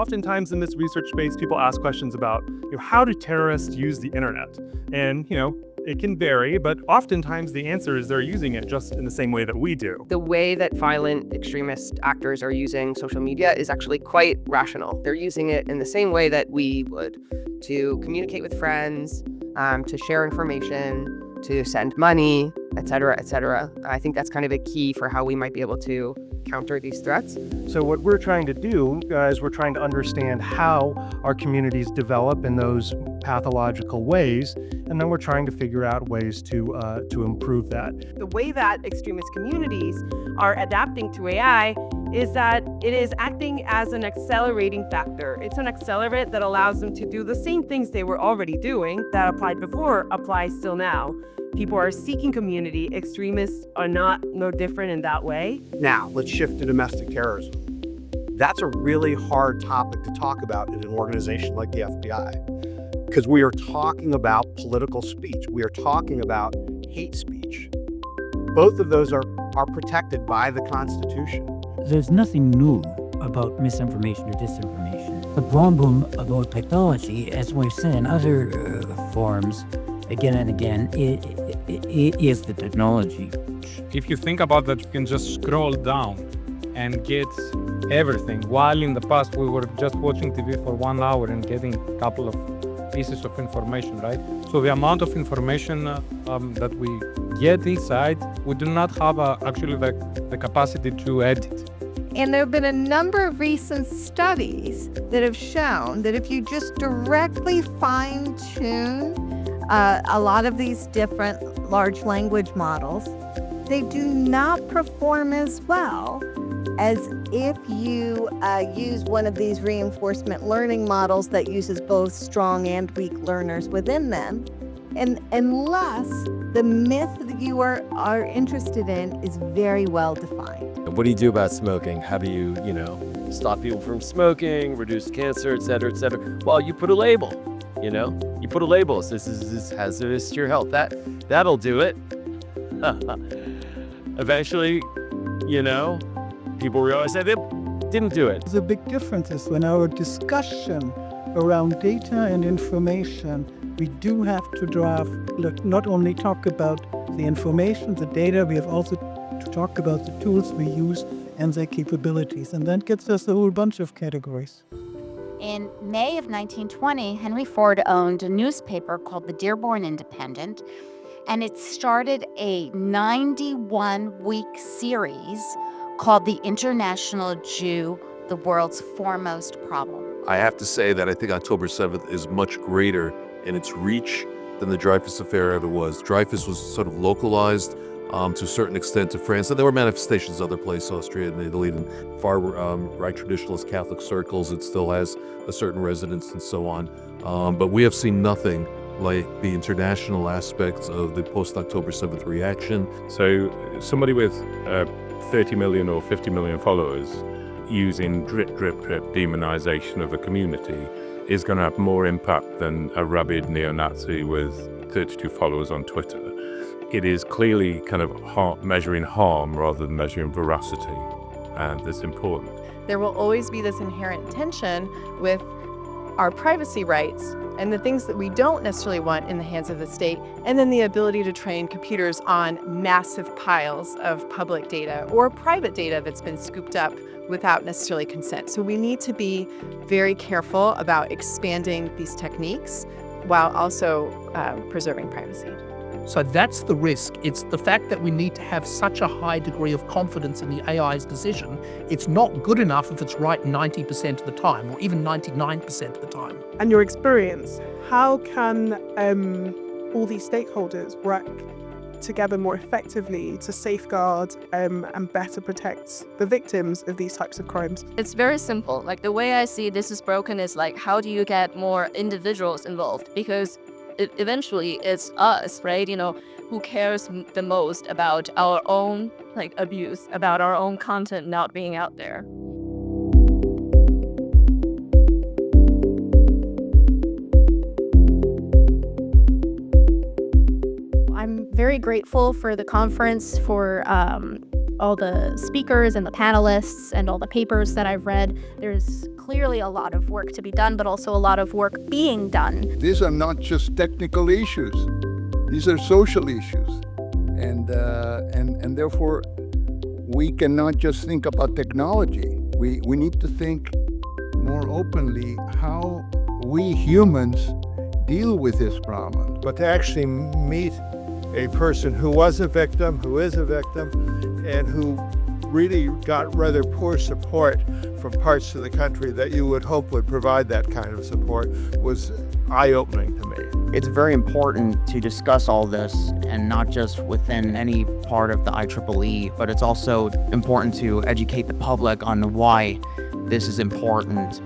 Oftentimes in this research space, people ask questions about, how do terrorists use the internet? And, it can vary, but oftentimes the answer is they're using it just in the same way that we do. The way that violent extremist actors are using social media is actually quite rational. They're using it in the same way that we would, to communicate with friends, to share information, to send money, et cetera, et cetera. I think that's kind of a key for how we might be able to counter these threats. So what we're trying to do is we're trying to understand how our communities develop in those pathological ways, and then we're trying to figure out ways to improve that. The way that extremist communities are adapting to AI is that it is acting as an accelerating factor. It's an accelerant that allows them to do the same things they were already doing that applied before, applies still now. People are seeking community. Extremists are no different in that way. Now, let's shift to domestic terrorism. That's a really hard topic to talk about in an organization like the FBI, because we are talking about political speech. We are talking about hate speech. Both of those are protected by the Constitution. There's nothing new about misinformation or disinformation. The problem about technology, as we've seen in other forms, again and again, it is the technology. If you think about that, you can just scroll down and get everything, while in the past we were just watching TV for 1 hour and getting a couple of pieces of information, right? So the amount of information that we get inside, we do not have actually the capacity to edit. And there have been a number of recent studies that have shown that if you just directly fine-tune a lot of these different large language models, they do not perform as well as if you use one of these reinforcement learning models that uses both strong and weak learners within them, and unless the myth that you are interested in is very well defined. What do you do about smoking? How do you, stop people from smoking, reduce cancer, et cetera, et cetera? Well, you put a label, You put a label, it says this is hazardous to your health. That'll do it. Eventually, people realize that it didn't do it. The big difference is when our discussion around data and information, we do have to not only talk about the information, the data, we have also to talk about the tools we use and their capabilities. And that gets us a whole bunch of categories. In May of 1920, Henry Ford owned a newspaper called the Dearborn Independent, and it started a 91-week series called The International Jew, the World's Foremost Problem. I have to say that I think October 7th is much greater in its reach than the Dreyfus Affair ever was. Dreyfus was sort of localized to a certain extent to France, and there were manifestations other places, Austria and Italy, and far right traditionalist Catholic circles. It still has a certain resonance and so on. But we have seen nothing like the international aspects of the post-October 7th reaction. So somebody with 30 million or 50 million followers using drip, drip, drip demonization of a community is going to have more impact than a rabid neo-Nazi with 32 followers on Twitter. It is clearly kind of measuring harm rather than measuring veracity, and that's important. There will always be this inherent tension with our privacy rights and the things that we don't necessarily want in the hands of the state, and then the ability to train computers on massive piles of public data or private data that's been scooped up without necessarily consent. So we need to be very careful about expanding these techniques while also preserving privacy. So that's the risk. It's the fact that we need to have such a high degree of confidence in the AI's decision. It's not good enough if it's right 90% of the time, or even 99% of the time. And your experience, how can all these stakeholders work together more effectively to safeguard and better protect the victims of these types of crimes? It's very simple. Like, the way I see this is broken is like, how do you get more individuals involved? Because eventually it's us, right? Who cares the most about our own abuse, about our own content not being out there. I'm very grateful for the conference, for all the speakers and the panelists and all the papers that I've read. There's clearly a lot of work to be done, but also a lot of work being done. These are not just technical issues. These are social issues. And therefore, we cannot just think about technology. We need to think more openly how we humans deal with this problem. But to actually meet a person who was a victim, who is a victim, and who really got rather poor support from parts of the country that you would hope would provide that kind of support was eye-opening to me. It's very important to discuss all this, and not just within any part of the IEEE, but it's also important to educate the public on why this is important